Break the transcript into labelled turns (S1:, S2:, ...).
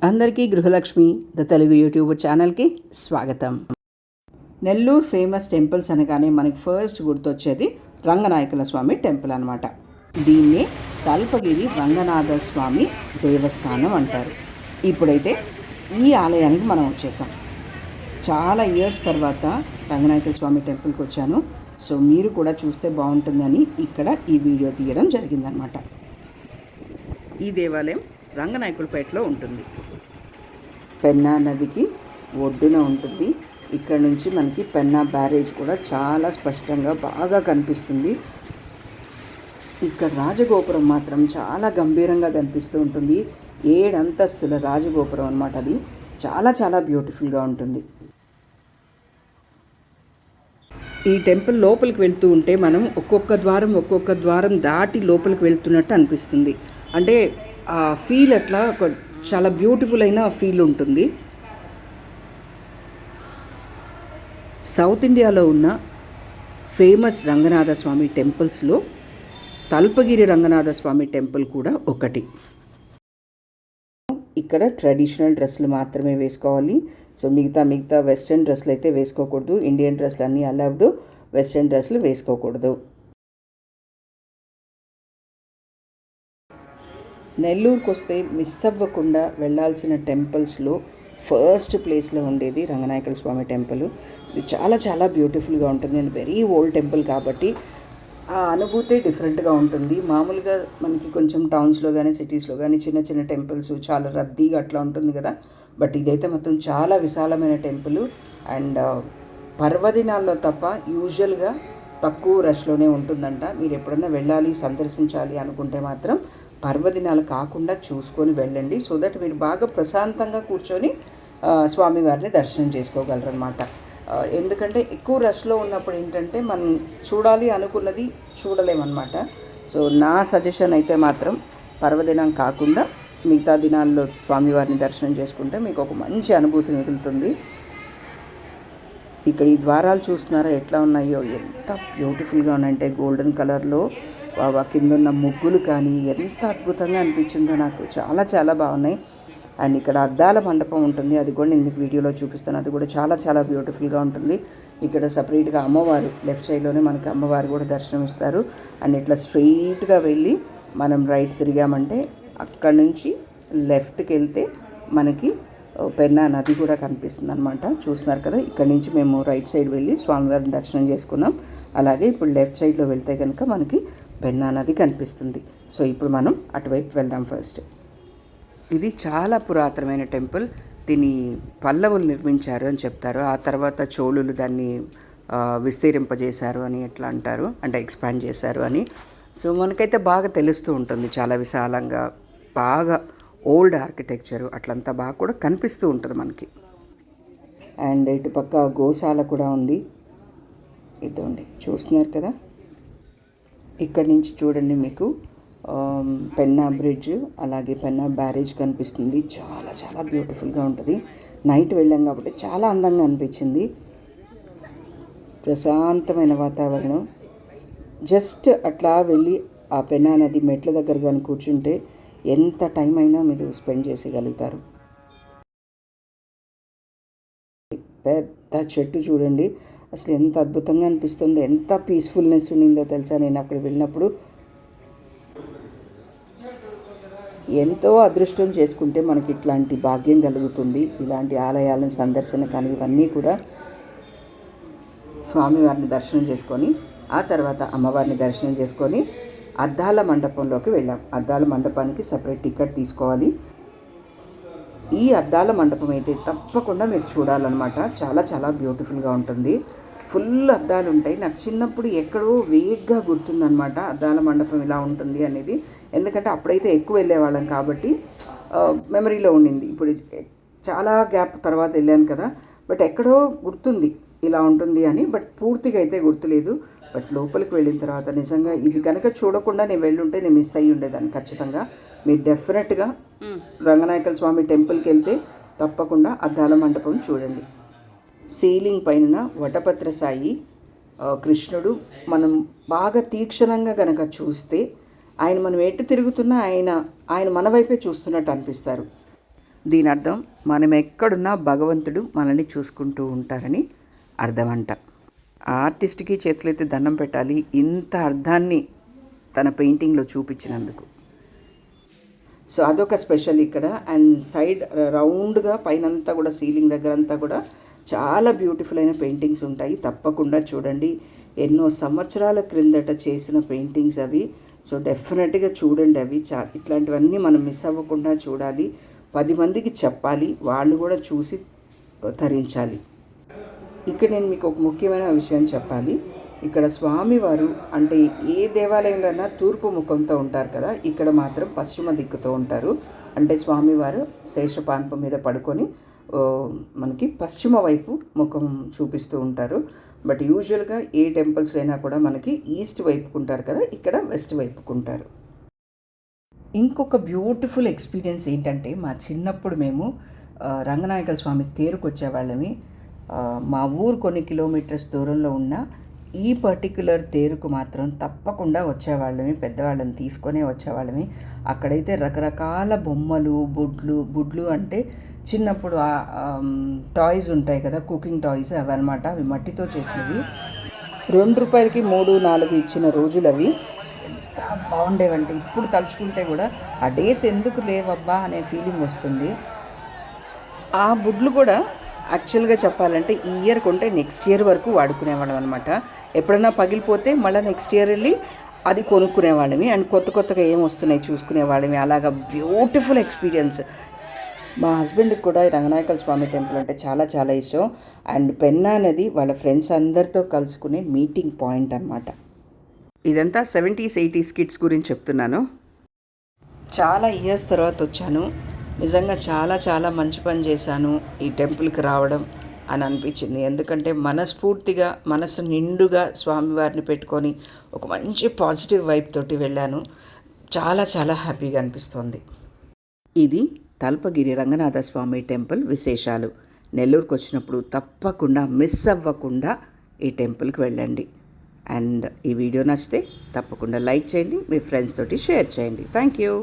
S1: అందరికీ గృహలక్ష్మి the Telugu YouTube ఛానల్కి స్వాగతం. నెల్లూరు ఫేమస్ టెంపుల్స్ అనగానే మనకి ఫస్ట్ గుర్తొచ్చేది రంగనాయకుల స్వామి టెంపుల్ అనమాట. దీన్ని తల్పగిరి రంగనాథ స్వామి దేవస్థానం అంటారు. ఇప్పుడైతే ఈ ఆలయానికి మనం వచ్చేసాం. చాలా ఇయర్స్ తర్వాత రంగనాయకుల స్వామి టెంపుల్కి వచ్చాను. సో మీరు కూడా చూస్తే బాగుంటుందని ఇక్కడ ఈ వీడియో తీయడం జరిగిందనమాట. ఈ దేవాలయం రంగనాయకులపేటలో ఉంటుంది. పెన్నా నదికి ఒడ్డున ఉంటుంది. ఇక్కడ నుంచి మనకి పెన్నా బ్యారేజ్ కూడా చాలా స్పష్టంగా బాగా కనిపిస్తుంది. ఇక్కడ రాజగోపురం మాత్రం చాలా గంభీరంగా కనిపిస్తూ ఉంటుంది. 7 అంతస్తుల రాజగోపురం అనమాట. అది చాలా చాలా బ్యూటిఫుల్గా ఉంటుంది. ఈ టెంపుల్ లోపలికి వెళ్తూ ఉంటే మనం ఒక్కొక్క ద్వారం దాటి లోపలికి వెళ్తున్నట్టు అనిపిస్తుంది. అంటే ఆ ఫీల్ అట్లా చాలా బ్యూటిఫుల్ అయిన ఫీల్ ఉంటుంది. సౌత్ ఇండియాలో ఉన్న ఫేమస్ రంగనాథ స్వామి టెంపుల్స్లో తల్పగిరి రంగనాథ స్వామి టెంపుల్ కూడా ఒకటి. ఇక్కడ ట్రెడిషనల్ డ్రెస్సులు మాత్రమే వేసుకోవాలి. సో మిగతా వెస్ట్రన్ డ్రెస్సులు అయితే వేసుకోకూడదు. ఇండియన్ డ్రెస్సులు అన్నీ అలౌడ్, వెస్ట్రన్ డ్రెస్సులు వేసుకోకూడదు. నెల్లూరుకు వస్తే మిస్ అవ్వకుండా వెళ్ళాల్సిన టెంపుల్స్లో ఫస్ట్ ప్లేస్లో ఉండేది రంగనాయకుల స్వామి టెంపుల్. ఇది చాలా చాలా బ్యూటిఫుల్గా ఉంటుంది. అండ్ వెరీ ఓల్డ్ టెంపుల్ కాబట్టి ఆ అనుభూతే డిఫరెంట్గా ఉంటుంది. మామూలుగా మనకి కొంచెం టౌన్స్లో కానీ సిటీస్లో కానీ చిన్న చిన్న టెంపుల్స్ చాలా రద్దీగా అట్లా ఉంటుంది కదా. బట్ ఇదైతే మాత్రం చాలా విశాలమైన టెంపుల్. అండ్ పర్వదినాల్లో తప్ప యూజువల్గా తక్కువ రష్లోనే ఉంటుందంట. మీరు ఎప్పుడైనా వెళ్ళాలి సందర్శించాలి అనుకుంటే మాత్రం పర్వదినాలు కాకుండా చూసుకొని వెళ్ళండి. సో దట్ మీరు బాగా ప్రశాంతంగా కూర్చొని స్వామివారిని దర్శనం చేసుకోగలరు అనమాట. ఎందుకంటే ఎక్కువ రష్లో ఉన్నప్పుడు ఏంటంటే మనం చూడాలి అనుకున్నది చూడలేమన్నమాట. సో నా సజెషన్ అయితే మాత్రం పర్వదినం కాకుండా మిగతా దినాల్లో స్వామివారిని దర్శనం చేసుకుంటే మీకు ఒక మంచి అనుభూతి మిగులుతుంది. ఇక్కడ ఈ ద్వారాలు చూస్తున్నారా ఎట్లా ఉన్నాయో, ఎంత బ్యూటిఫుల్గా ఉన్నాయంటే గోల్డెన్ కలర్లో కింద ఉన్న ముగ్గులు కానీ ఎంత అద్భుతంగా అనిపించిందో నాకు. చాలా చాలా బాగున్నాయి. అండ్ ఇక్కడ అద్దాల మండపం ఉంటుంది. అది కూడా నేను మీకు వీడియోలో చూపిస్తాను. అది కూడా చాలా చాలా బ్యూటిఫుల్గా ఉంటుంది. ఇక్కడ సపరేట్గా అమ్మవారు లెఫ్ట్ సైడ్లోనే మనకి అమ్మవారు కూడా దర్శనం ఇస్తారు. అండ్ ఇట్లా స్ట్రెయిట్గా వెళ్ళి మనం రైట్ తిరిగామంటే అక్కడి నుంచి లెఫ్ట్కి వెళ్తే మనకి పెన్నా నది కూడా కనిపిస్తుంది అనమాట. చూస్తున్నారు కదా, ఇక్కడ నుంచి మేము రైట్ సైడ్ వెళ్ళి స్వామివారిని దర్శనం చేసుకున్నాం. అలాగే ఇప్పుడు లెఫ్ట్ సైడ్లో వెళ్తే కనుక మనకి పెన్నా నది కనిపిస్తుంది. సో ఇప్పుడు మనం అటువైపు వెళ్దాం. ఫస్ట్ ఇది చాలా పురాతనమైన టెంపుల్. దీన్ని పల్లవులు నిర్మించారు అని చెప్తారు. ఆ తర్వాత చోళులు దాన్ని విస్తరింపజేశారు అని ఎట్లా అంటారు, అంటే ఎక్స్పాండ్ చేశారు అని. సో మనకైతే బాగా తెలుస్తూ ఉంటుంది. చాలా విశాలంగా బాగా ఓల్డ్ ఆర్కిటెక్చరు అట్లంతా బాగా కూడా కనిపిస్తూ ఉంటుంది మనకి. అండ్ ఇటు పక్క గోశాల కూడా ఉంది. ఇదండి చూస్తున్నారు కదా. ఇక్కడి నుంచి చూడండి మీకు పెన్నా బ్రిడ్జ్ అలాగే పెన్నా బ్యారేజ్ కనిపిస్తుంది. చాలా చాలా బ్యూటిఫుల్గా ఉంటుంది. నైట్ వెళ్ళాం కాబట్టి చాలా అందంగా అనిపించింది. ప్రశాంతమైన వాతావరణం. జస్ట్ అట్లా వెళ్ళి ఆ పెన్నా నది మెట్ల దగ్గర కానీ కూర్చుంటే ఎంత టైం అయినా మీరు స్పెండ్ చేసేయగలుగుతారు. పెద్ద చెట్టు చూడండి, అసలు ఎంత అద్భుతంగా అనిపిస్తుందో, ఎంత పీస్ఫుల్నెస్ ఉండిందో తెలుసా. నేను అక్కడ వెళ్ళినప్పుడు ఎంతో అదృష్టం చేసుకుంటే మనకి ఇట్లాంటి భాగ్యం కలుగుతుంది. ఇలాంటి ఆలయాలను సందర్శన కానీ ఇవన్నీ కూడా స్వామివారిని దర్శనం చేసుకొని ఆ తర్వాత అమ్మవారిని దర్శనం చేసుకొని అద్దాల మండపంలోకి వెళ్ళాం. అద్దాల మండపానికి సపరేట్ టికెట్ తీసుకోవాలి. ఈ అద్దాల మండపం అయితే తప్పకుండా మీరు చూడాలన్నమాట. చాలా చాలా బ్యూటిఫుల్గా ఉంటుంది. ఫుల్ అద్దాలు ఉంటాయి. నాకు చిన్నప్పుడు ఎక్కడో వేగ్గా గుర్తుందనమాట అద్దాల మండపం ఇలా ఉంటుంది అనేది. ఎందుకంటే అప్పుడైతే ఎక్కువ వెళ్ళేవాళ్ళం కాబట్టి మెమరీలో ఉండింది. ఇప్పుడు చాలా గ్యాప్ తర్వాత వెళ్ళాను కదా, బట్ ఎక్కడో గుర్తుంది ఇలా ఉంటుంది అని. బట్ పూర్తిగా అయితే గుర్తులేదు. బట్ లోపలికి వెళ్ళిన తర్వాత నిజంగా ఇది కనుక చూడకుండా నేను వెళ్ళుంటే నేను మిస్ అయ్యి ఉండేదాన్ని ఖచ్చితంగా. మీరు డెఫినెట్గా రంగనాయకుల స్వామి టెంపుల్కి వెళ్తే తప్పకుండా అద్దాల మండపం చూడండి. సీలింగ్ పైన వటపత్ర సాయి కృష్ణుడు మనం బాగా తీక్షణంగా కనుక చూస్తే ఆయన మనం ఎటు తిరుగుతున్నా ఆయన మన వైపే చూస్తున్నట్టు అనిపిస్తారు. దీని అర్థం మనం ఎక్కడున్నా భగవంతుడు మనల్ని చూసుకుంటూ ఉంటారని అర్థం అంట. ఆ ఆర్టిస్ట్కి చేతులైతే దండం పెట్టాలి, ఇంత అర్థాన్ని తన పెయింటింగ్లో చూపించినందుకు. సో అదొక స్పెషల్ ఇక్కడ. అండ్ సైడ్ రౌండ్గా పైనంతా కూడా సీలింగ్ దగ్గర అంతా కూడా చాలా బ్యూటిఫుల్ అయిన పెయింటింగ్స్ ఉంటాయి. తప్పకుండా చూడండి. ఎన్నో సంవత్సరాల క్రిందట చేసిన పెయింటింగ్స్ అవి. సో డెఫినెట్గా చూడండి. అవి ఇట్లాంటివన్నీ మనం మిస్ అవ్వకుండా చూడాలి, 10 మందికి చెప్పాలి, వాళ్ళు కూడా చూసి తరించాలి. ఇక్కడ నేను మీకు ఒక ముఖ్యమైన విషయం చెప్పాలి. ఇక్కడ స్వామివారు అంటే ఏ దేవాలయంలోనైనా తూర్పు ముఖంతో ఉంటారు కదా, ఇక్కడ మాత్రం పశ్చిమ దిక్కుతో ఉంటారు. అంటే స్వామివారు శేషపాన్ప మీద పడుకొని మనకి పశ్చిమ వైపు ముఖం చూపిస్తూ ఉంటారు. బట్ యూజువల్గా ఏ టెంపుల్స్ అయినా కూడా మనకి ఈస్ట్ వైపుకుంటారు కదా, ఇక్కడ వెస్ట్ వైపుకుంటారు. ఇంకొక బ్యూటిఫుల్ ఎక్స్పీరియన్స్ ఏంటంటే, మా చిన్నప్పుడు మేము రంగనాయకుల స్వామి తేరుకు వచ్చేవాళ్ళమి. మా ఊరు కొన్ని కిలోమీటర్స్ దూరంలో ఉన్న ఈ పర్టిక్యులర్ తేరుకు మాత్రం తప్పకుండా వచ్చేవాళ్ళమి, పెద్దవాళ్ళని తీసుకొనే వచ్చేవాళ్ళమి. అక్కడైతే రకరకాల బొమ్మలు, బుడ్లు అంటే చిన్నప్పుడు టాయ్స్ ఉంటాయి కదా, కుకింగ్ టాయ్స్ అవి అనమాట. అవి మట్టితో చేసినవి. 2 రూపాయలకి 3, 4 ఇచ్చిన రోజులు అవి. ఎంత బాగుండేవంటే ఇప్పుడు తలుచుకుంటే కూడా ఆ డేస్ ఎందుకు లేవబ్బా అనే ఫీలింగ్ వస్తుంది. ఆ బుడ్లు కూడా యాక్చువల్గా చెప్పాలంటే ఈ ఇయర్ కొంటే నెక్స్ట్ ఇయర్ వరకు వాడుకునేవాళ్ళం అనమాట. ఎప్పుడైనా పగిలిపోతే మళ్ళీ నెక్స్ట్ ఇయర్ వెళ్ళి అది కొనుక్కునేవాళ్ళమి. అండ్ కొత్తగా ఏం వస్తున్నాయి చూసుకునేవాళ్ళమి. అలాగా బ్యూటిఫుల్ ఎక్స్పీరియన్స్. మా హస్బెండ్కి కూడా ఈ రంగనాయకుల స్వామి టెంపుల్ అంటే చాలా చాలా ఇష్టం. అండ్ పెన్నా అనేది వాళ్ళ ఫ్రెండ్స్ అందరితో కలుసుకునే మీటింగ్ పాయింట్ అనమాట. ఇదంతా 70s 80s కిడ్స్ గురించి చెప్తున్నాను. చాలా ఇయర్స్ తర్వాత వచ్చాను. నిజంగా చాలా చాలా మంచి పని చేశాను ఈ టెంపుల్కి రావడం అని అనిపించింది. ఎందుకంటే మనస్ఫూర్తిగా మనసు నిండుగా స్వామివారిని పెట్టుకొని ఒక మంచి పాజిటివ్ వైబ్ తోటి వెళ్ళాను. చాలా చాలా హ్యాపీగా అనిపిస్తుంది. ఇది తల్పగిరి రంగనాథ స్వామి టెంపుల్ విశేషాలు. నెల్లూరుకు వచ్చినప్పుడు తప్పకుండా మిస్ అవ్వకుండా ఈ టెంపుల్కి వెళ్ళండి. అండ్ ఈ వీడియో నచ్చితే తప్పకుండా లైక్ చేయండి, మీ ఫ్రెండ్స్ తోటి షేర్ చేయండి. Thank you.